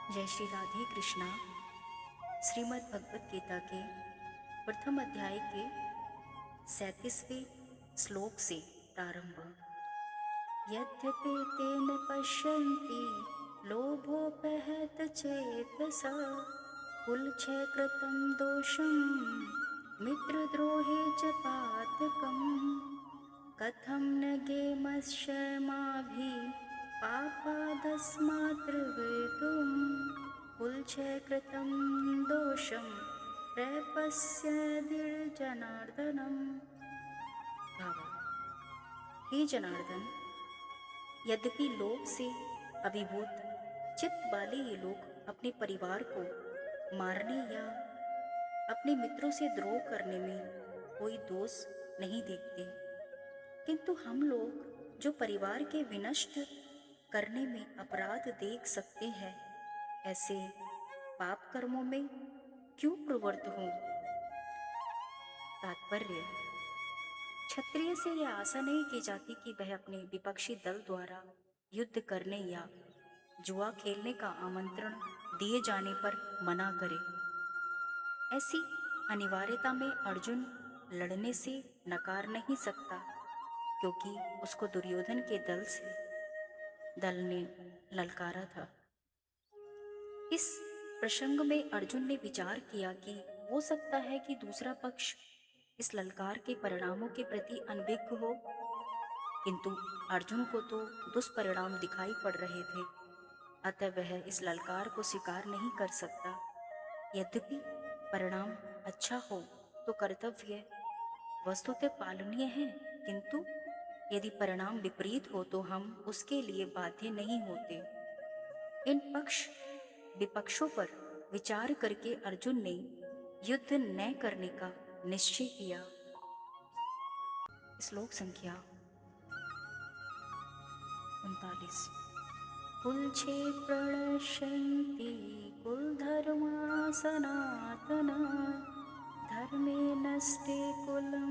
जय श्री राधे कृष्णा। श्रीमद् भगवत गीता के प्रथम अध्याय के 37वें श्लोक से प्रारंभ। यद्यपि ते न पश्यन्ति लोभोपहत चेतसा कुलक्षय कृतं दोषं मित्रद्रोहे च पातकम् कथं न गेमश्यमाभिः पापादस्मात् कुलक्षय कृतं दोषं प्रपश्यद्भिर्जनार्दनम्। भाव। हे जनार्दन, यद्यपि लोभ से अभिभूत चित्त वाले ये लोग अपने परिवार को मारने या अपने मित्रों से द्रोह करने में कोई दोष नहीं देखते, किंतु हम लोग जो परिवार के विनष्ट करने में अपराध देख सकते हैं, ऐसे पाप कर्मों में क्यों प्रवृत्त हों। तात्पर्य: क्षत्रिय से यह आशा नहीं की जाती कि वह अपने विपक्षी दल द्वारा युद्ध करने या जुआ खेलने का आमंत्रण दिए जाने पर मना करे। ऐसी अनिवार्यता में अर्जुन लड़ने से नकार नहीं सकता, क्योंकि उसको दुर्योधन के दल ने ललकारा था। इस प्रसंग में अर्जुन ने विचार किया कि हो सकता है कि दूसरा पक्ष इस ललकार के परिणामों के प्रति अनभिज्ञ हो, किंतु अर्जुन को तो दुष्परिणाम दिखाई पड़ रहे थे, अतः वह इस ललकार को स्वीकार नहीं कर सकता। यद्यपि परिणाम अच्छा हो तो कर्तव्य वस्तुतः पालनीय है, किंतु यदि परिणाम विपरीत हो तो हम उसके लिए बाध्य नहीं होते। इन विपक्षों पर विचार करके अर्जुन ने युद्ध न करने का निश्चय किया। श्लोक संख्या 39। कुलक्षे प्रणश्यन्ति कुलधर्मा सनातना धर्मे नष्टे कुलं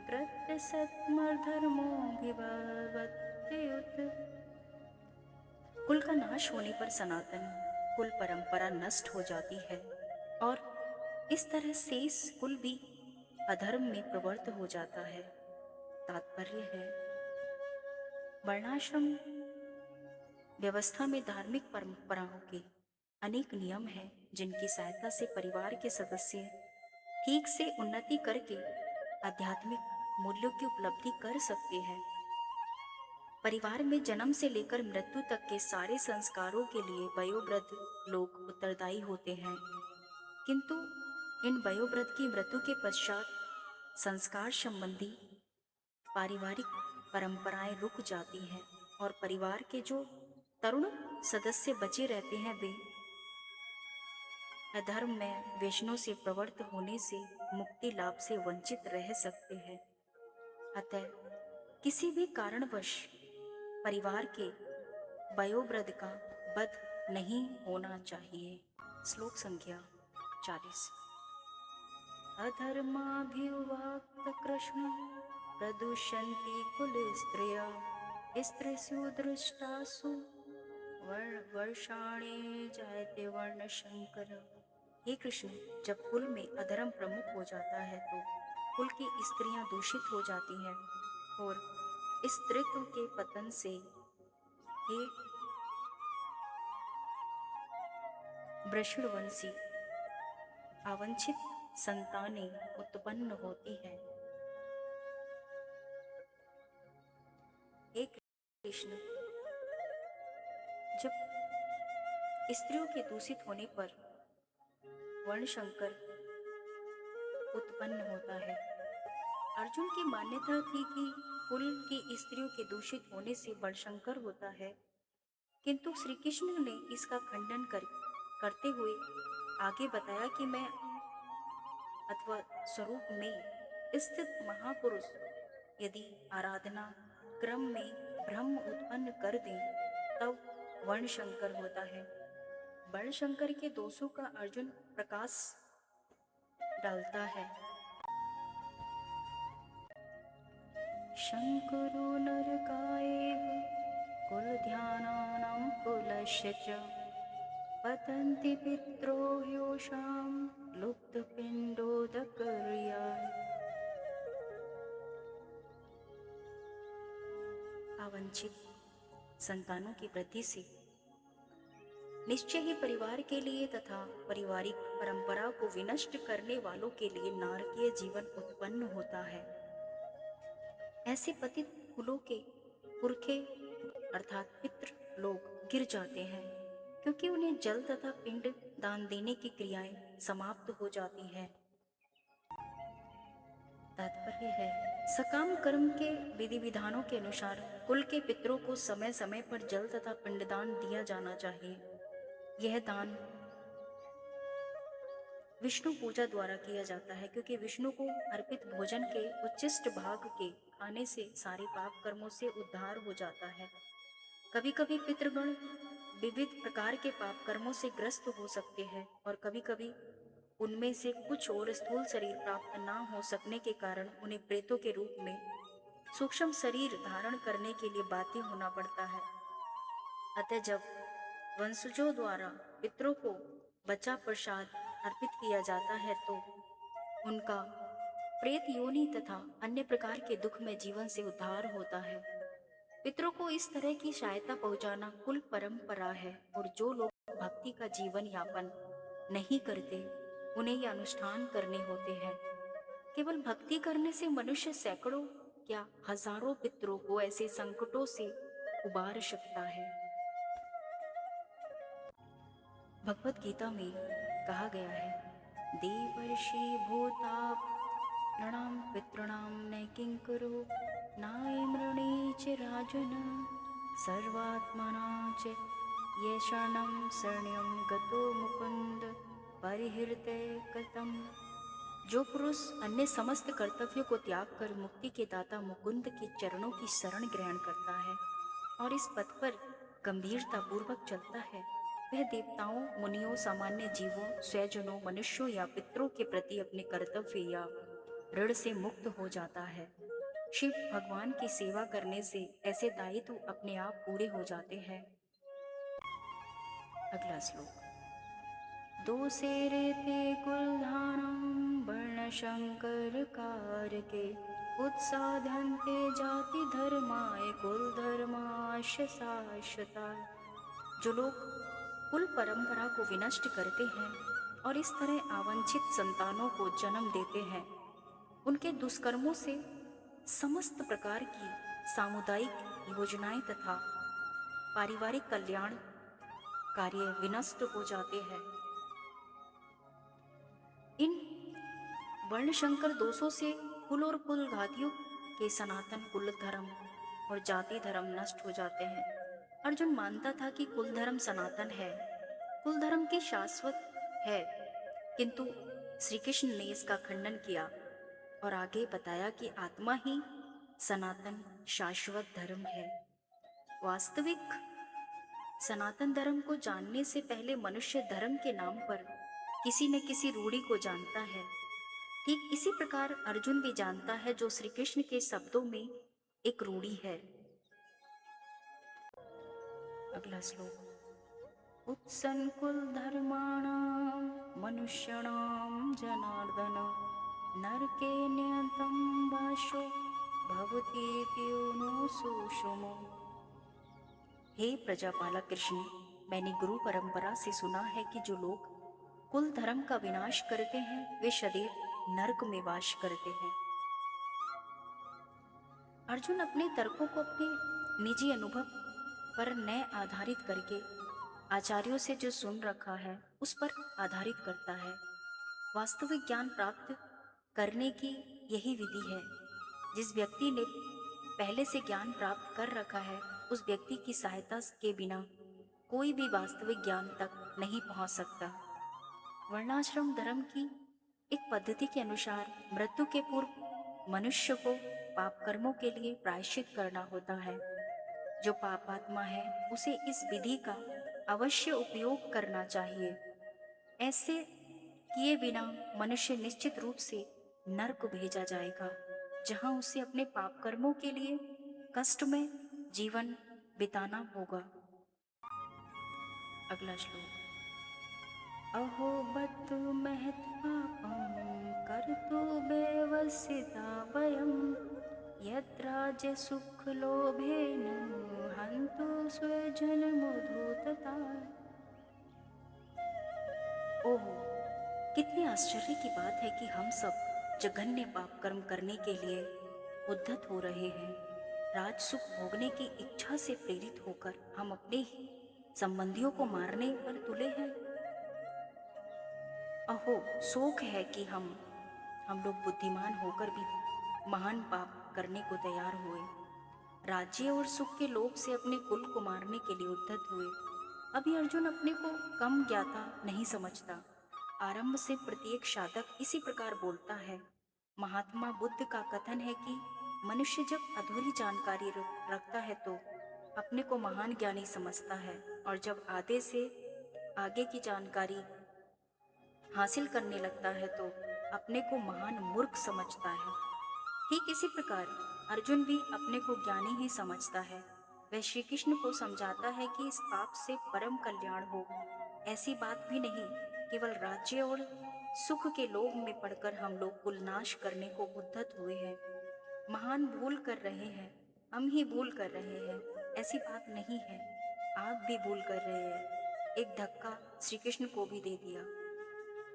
कृत्यसत्मधर्मोऽभिभवत्युत। कुल का नाश होने पर सनातन कुल परंपरा नष्ट हो जाती है और इस तरह शेष कुल भी अधर्म में प्रवृत्त हो जाता है। तात्पर्य है, वर्णाश्रम व्यवस्था में धार्मिक परंपराओं के अनेक नियम हैं, जिनकी सहायता से परिवार के सदस्य ठीक से उन्नति करके आध्यात्मिक मूल्यों की उपलब्धि कर सकते हैं। परिवार में जन्म से लेकर मृत्यु तक के सारे संस्कारों के लिए वयोवृद्ध लोग उत्तरदायी होते हैं, किंतु इन वयोवृद्ध की मृत्यु के पश्चात संस्कार संबंधी पारिवारिक परंपराएं रुक जाती हैं और परिवार के जो तरुण सदस्य बचे रहते हैं वे अधर्म में वैष्णव से प्रवृत्त होने से मुक्ति लाभ से वंचित रह सकते हैं। अतः किसी भी कारणवश परिवार के वयोवृद्ध का वध नहीं होना चाहिए। श्लोक संख्या 40। अधर्माभिवाक्त कृष्ण प्रदुष्यन्ति कुलस्त्रियः स्त्रीषु दृष्टासु वर्षाणे जायते वर्णशंकर। हे कृष्ण, जब कुल में अधर्म प्रमुख हो जाता है तो कुल की स्त्रियां दूषित हो जाती हैं और स्त्रीत्व के पतन से हे वृषणवंशी अवांछित संतानें उत्पन्न होती हैं। हे कृष्ण, जब स्त्रियों के दूषित होने पर वर्णशंकर उत्पन्न होता है। अर्जुन की मान्यता थी कि कुल की स्त्रियों के दूषित होने से वर्णशंकर होता है, किंतु श्री कृष्ण ने इसका खंडन करते हुए आगे बताया कि मैं अथवा स्वरूप में स्थित महापुरुष यदि आराधना क्रम में भ्रम उत्पन्न कर दें तब वर्णशंकर होता है। वर्णशंकर के दोषों का अर्जुन प्रकाश डालता है। शंकरो नरकायेव कुलध्यानानां कुलस्य च पतन्ति पित्रो ह्योषां लुप्तपिण्डोदकर्याय। अवांछित संतानों की वृद्धि से निश्चय ही परिवार के लिए तथा पारिवारिक परंपरा को विनष्ट करने वालों के लिए नारकीय जीवन उत्पन्न होता है। ऐसे पतित कुलों के पुरखे अर्थात पितृ लोग गिर जाते हैं, क्योंकि उन्हें जल तथा पिंड दान देने की क्रियाएं समाप्त हो जाती हैं। तात्पर्य है, सकाम कर्म के विधि विधानों के अनुसार कुल के पितरों को समय समय पर जल तथा पिंडदान दिया जाना चाहिए। यह दान विष्णु पूजा द्वारा किया जाता है, क्योंकि विष्णु को अर्पित भोजन के उच्चिष्ट भाग के खाने से सारे पाप कर्मों से उद्धार हो जाता है। कभी कभी पितृगण विविध प्रकार के पाप कर्मों से ग्रस्त हो सकते हैं और कभी कभी उनमें से कुछ और स्थूल शरीर प्राप्त न हो सकने के कारण उन्हें प्रेतों के रूप में सूक्ष्म शरीर धारण करने के लिए बाध्य होना पड़ता है। अतः जब वंशजों द्वारा पितरों को बचा प्रसाद अर्पित किया जाता है तो उनका प्रेत योनि तथा अन्य प्रकार के दुख में जीवन से उद्धार होता है। पितरों को इस तरह की सहायता पहुंचाना कुल परंपरा है, और जो लोग भक्ति का जीवन यापन नहीं करते उन्हें यह अनुष्ठान करने होते हैं। केवल भक्ति करने से मनुष्य सैकड़ों या हजारों पितरों को ऐसे संकटों से उबार सकता है। भगवत गीता में कहा गया है, देवर्षि भूताप नृणां पितॄणां नैकिंकरो नायमृणे च राजन सर्वात्मना च ये शरणं शरण्यं गतो मुकुंद परिहृते कतम। जो पुरुष अन्य समस्त कर्तव्यों को त्याग कर मुक्ति के दाता मुकुंद के चरणों की शरण ग्रहण करता है और इस पथ पर गंभीरता पूर्वक चलता है, वह देवताओं, मुनियों, सामान्य जीवों, स्वजनों, मनुष्यों या पितरों के प्रति अपने कर्तव्य या ऋण से मुक्त हो जाता है। शिव भगवान की सेवा करने से ऐसे दायित्व अपने आप पूरे हो जाते हैं। अगला श्लोक। दो सेरे थे कुलधारं वर्णशंकर कारके उत्साधन्ते जाति धर्माय कुल धर्माश शाश्वताय। जो लोग कुल परंपरा को विनष्ट करते हैं और इस तरह अवांछित संतानों को जन्म देते हैं, उनके दुष्कर्मों से समस्त प्रकार की सामुदायिक योजनाएं तथा पारिवारिक कल्याण कार्य विनष्ट हो जाते हैं। इन वर्णशंकर दोषों से कुल और कुल घातियों के सनातन कुल धर्म और जाति धर्म नष्ट हो जाते हैं। अर्जुन मानता था कि कुल धर्म सनातन है, कुल धर्म की शाश्वत है, किंतु श्री कृष्ण ने इसका खंडन किया और आगे बताया कि आत्मा ही सनातन शाश्वत धर्म है। वास्तविक सनातन धर्म को जानने से पहले मनुष्य धर्म के नाम पर किसी न किसी रूढ़ी को जानता है। ठीक इसी प्रकार अर्जुन भी जानता है जो श्री कृष्ण के शब्दों में एक रूढ़ी है। अगला श्लोक। उत्सन्कुल धर्माणां मनुष्याणां जनार्दन नरके नियतं वासो भवतीत्युनो सुषुमो। हे प्रजापालक कृष्ण, मैंने गुरु परंपरा से सुना है कि जो लोग कुल धर्म का विनाश करते हैं वे सदैव नरक में वास करते हैं। अर्जुन अपने तर्कों को अपने निजी अनुभव पर न आधारित करके आचार्यों से जो सुन रखा है उस पर आधारित करता है। वास्तविक ज्ञान प्राप्त करने की यही विधि है। जिस व्यक्ति ने पहले से ज्ञान प्राप्त कर रखा है उस व्यक्ति की सहायता के बिना कोई भी वास्तविक ज्ञान तक नहीं पहुंच सकता। वर्णाश्रम धर्म की एक पद्धति के अनुसार मृत्यु के पूर्व मनुष्य को पाप कर्मों के लिए प्रायश्चित करना होता है। जो पापात्मा है उसे इस विधि का अवश्य उपयोग करना चाहिए। ऐसे किए बिना मनुष्य निश्चित रूप से नरक भेजा जाएगा, जहां उसे अपने पाप कर्मों के लिए कष्टमय जीवन बिताना होगा। अगला श्लोक। अहो बत महत् पापं कर्तु व्यवसिता वयं यत्राज्य सुखलोभेन हन्तु स्वजनमुद्धूतता। ओहो, कितनी आश्चर्य की बात है कि हम सब जघन्य पाप कर्म करने के लिए उद्धत हो रहे हैं। राज सुख भोगने की इच्छा से प्रेरित होकर हम अपने ही संबंधियों को मारने पर तुले हैं। अहो, शोक है कि हम लोग बुद्धिमान होकर भी महान पाप करने को तैयार हुए। राज्य और सुख के लोभ से अपने कुल को मारने के लिए उद्धत हुए। अभी अर्जुन अपने को कम ज्ञाता नहीं समझता। आरंभ से प्रत्येक साधक इसी प्रकार बोलता है। महात्मा बुद्ध का कथन है कि मनुष्य जब अधूरी जानकारी रखता है तो अपने को महान ज्ञानी समझता है, और जब आधे से आगे की जानकारी हासिल करने लगता है तो अपने को महान मूर्ख समझता है। ठीक इसी प्रकार अर्जुन भी अपने को ज्ञानी ही समझता है। वह श्री कृष्ण को समझाता है कि इस पाप से परम कल्याण हो। ऐसी बात भी नहीं, केवल राज्य और सुख के लोभ में पड़कर हम लोग कुल नाश करने को उद्धत हुए हैं। महान भूल कर रहे हैं, हम ही भूल कर रहे हैं, ऐसी बात नहीं है। आप भी भूल कर रहे हैं। एक धक्का श्री कृष्ण को भी दे दिया।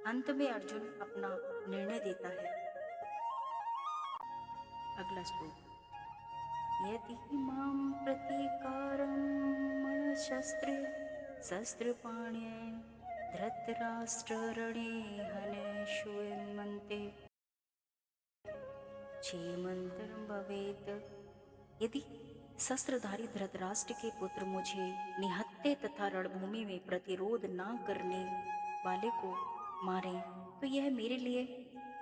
अंत में अर्जुन अपना निर्णय देता है। अगला श्लोक। यदि मां प्रतीकारं मनशस्त्रे शस्त्रपाण्ये धृतराष्ट्ररणे हनयश्वेमन्ते क्षेमंतरं भवेत्। यदि शस्त्रधारी धृतराष्ट्र के पुत्र मुझे निहत्थे तथा रणभूमि में प्रतिरोध न करने वाले को मारें तो यह मेरे लिए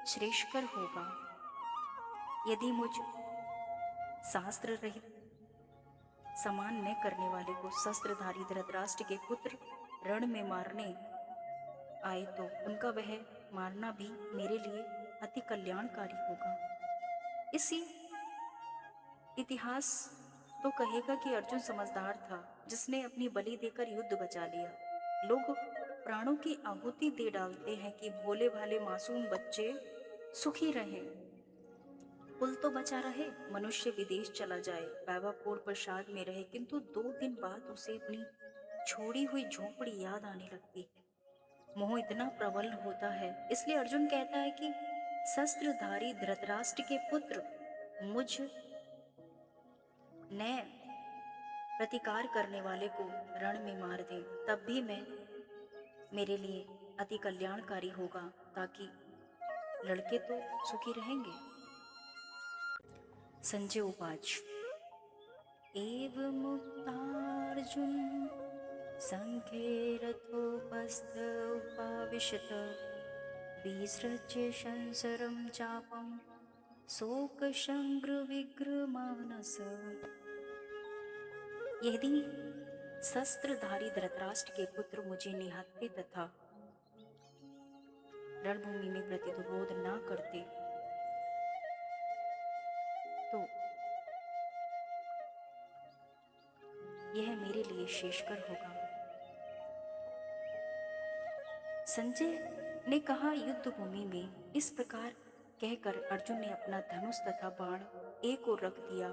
श्रेयस्कर होगा। यदि मुझ शास्त्र रहित समान न करने वाले को शस्त्रधारी धृतराष्ट्र के पुत्र रण में मारने आए तो उनका वह मारना भी मेरे लिए अति कल्याणकारी होगा। इसी इतिहास तो कहेगा कि अर्जुन समझदार था, जिसने अपनी बलि देकर युद्ध बचा लिया। लोग प्राणों की आहुति दे डालते हैं कि भोले भाले मासूम बच्चे सुखी रहें। कुल तो बचा रहे, मनुष्य विदेश चला जाए, बाबा पूर्ण प्रसाद में रहे, किंतु 2 दिन बाद उसे अपनी छोड़ी हुई झोपड़ी याद आने लगती है। मोह इतना प्रबल होता है। इसलिए अर्जुन कहता है कि शस्त्रधारी धृतराष्ट्र के पुत्र मुझ ने प्रतिकार करने वाले को रण में मार दे, तब भी मैं मेरे लिए अति कल्याणकारी होगा, ताकि लड़के तो सुखी रहेंगे। संजय उवाच एवमुक्तार्जुन संख्ये रथोपस्थ उपाविशत विसृज्य संसरं चापं शोकसंग्रविग्रमानस। यदि शस्त्रधारी धृतराष्ट्र के पुत्र मुझे निहत्थे तथा रणभूमि में प्रतिरोध न करते तो यह मेरे लिए श्रेयस्कर होगा। संजय ने कहा, युद्ध भूमि में इस प्रकार कहकर अर्जुन ने अपना धनुष तथा बाण एक ओर रख दिया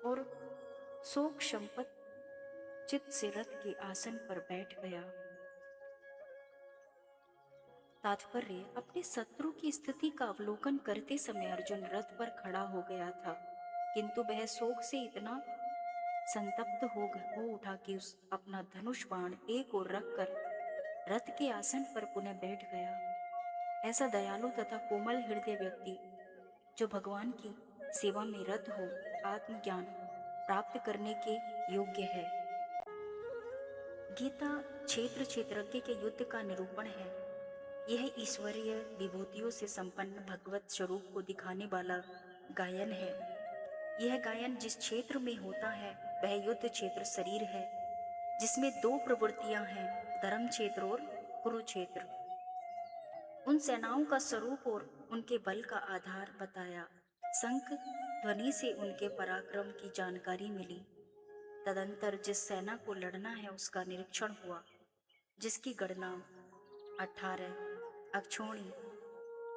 और शोक संपत चित्त से रथ के आसन पर बैठ गया। तात्पर्य, अपने शत्रु की स्थिति का अवलोकन करते समय अर्जुन रथ पर खड़ा हो गया था, किंतु वह शोक से इतना संतप्त हो उठा कि उस अपना धनुष बाण एक ओर रखकर रथ के आसन पर पुनः बैठ गया। ऐसा दयालु तथा कोमल हृदय व्यक्ति जो भगवान की सेवा में रत हो, आत्मज्ञान प्राप्त करने के योग्य है। गीता क्षेत्र क्षेत्रज्ञ के युद्ध का निरूपण है। यह ईश्वरीय विभूतियों से संपन्न भगवत स्वरूप को दिखाने वाला गायन है। यह गायन जिस क्षेत्र में होता है वह युद्ध क्षेत्र शरीर है, जिसमें 2 प्रवृत्तियां हैं, धर्म क्षेत्र और कुरुक्षेत्र। उन सेनाओं का स्वरूप और उनके बल का आधार बताया। शंख ध्वनि से उनके पराक्रम की जानकारी मिली। तदंतर जिस सेना को लड़ना है उसका निरीक्षण हुआ, जिसकी गणना 18 अक्षोणी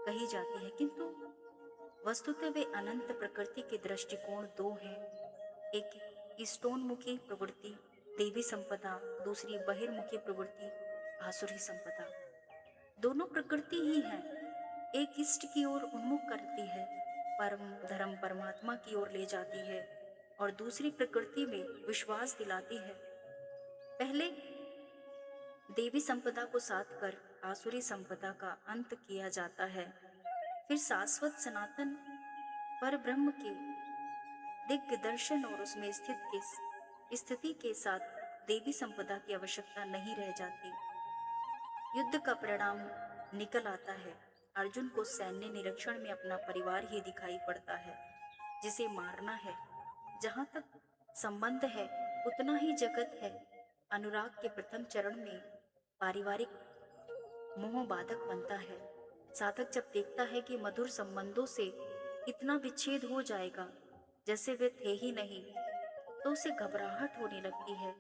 कही जाती है, किंतु वस्तुतः वे अनंत प्रकृति के दृष्टिकोण दो हैं। एक ईष्टोन्मुखी प्रवृत्ति देवी संपदा, दूसरी बहिर्मुखी प्रवृत्ति आसुरी संपदा। दोनों प्रकृति ही हैं। एक इष्ट की ओर उन्मुख करती है, परम धर्म परमात्मा की ओर ले जाती है, और दूसरी प्रकृति में विश्वास दिलाती है। पहले देवी संपदा को साध कर आसुरी संपदा का अंत किया जाता है। फिर शाश्वत सनातन पर ब्रह्म के दिव्य दर्शन और उसमें स्थिति के साथ देवी संपदा की आवश्यकता नहीं रह जाती। युद्ध का परिणाम निकल आता है। अर्जुन को सैन्य निरीक्षण में अपना परिवार ही दिखाई पड़ता है, जिसे मारना है। जहाँ तक संबंध है उतना ही जगत है। अनुराग के प्रथम चरण में पारिवारिक मोह बाधक बनता है। साधक जब देखता है कि मधुर संबंधों से इतना विच्छेद हो जाएगा जैसे वे थे ही नहीं, तो उसे घबराहट होने लगती है।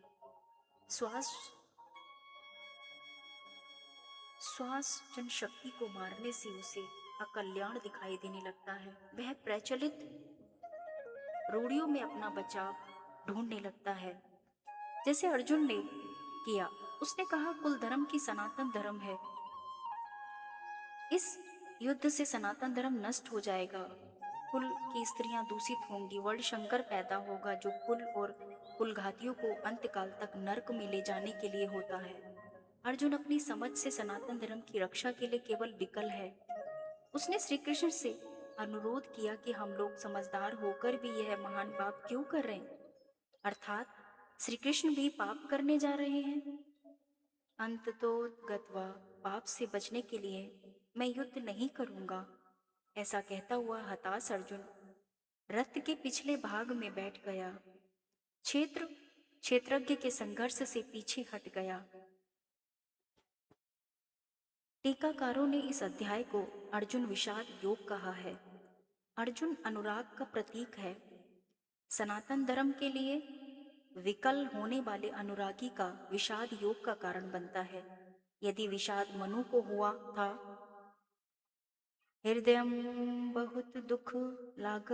श्वास जनशक्ति को मारने से उसे अकल्याण दिखाई देने लगता है। वह प्रचलित रूढ़ियों में अपना बचाव ढूंढने लगता है, जैसे अर्जुन ने किया। उसने कहा, कुल धर्म की सनातन धर्म है। इस युद्ध से सनातन धर्म नष्ट हो जाएगा। कुल की स्त्रियां दूषित होंगी, वर्ण शंकर पैदा होगा जो कुल और कुलघातियों को अंतकाल तक नरक में ले जाने के लिए होता है। अर्जुन अपनी समझ से सनातन धर्म की रक्षा के लिए केवल विकल है। उसने श्री कृष्ण से अनुरोध किया कि हम लोग समझदार होकर भी यह महान पाप क्यों कर रहे हैं, अर्थात श्री कृष्ण भी पाप करने जा रहे हैं। अंततो गत्वा पाप से बचने के लिए मैं युद्ध नहीं करूंगा, ऐसा कहता हुआ हताश अर्जुन रथ के पिछले भाग में बैठ गया। क्षेत्रज्ञ के संघर्ष से पीछे हट गया। टीकाकारों ने इस अध्याय को अर्जुन विषाद योग कहा है। अर्जुन अनुराग का प्रतीक है। सनातन धर्म के लिए विकल होने वाले अनुरागी का विषाद योग का कारण बनता है। यदि विषाद मनु को हुआ था, हृदयम बहुत दुख लाग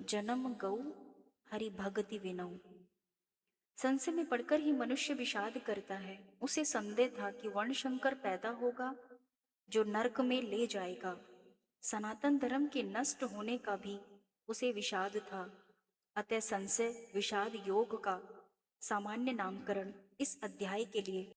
जन्म गौ हरि भगति विनौ। संशय में पढ़कर ही मनुष्य विषाद करता है। उसे संदेह था कि वर्णशंकर पैदा होगा जो नरक में ले जाएगा। सनातन धर्म के नष्ट होने का भी उसे विषाद था। अतः संशय विषाद योग का सामान्य नामकरण इस अध्याय के लिए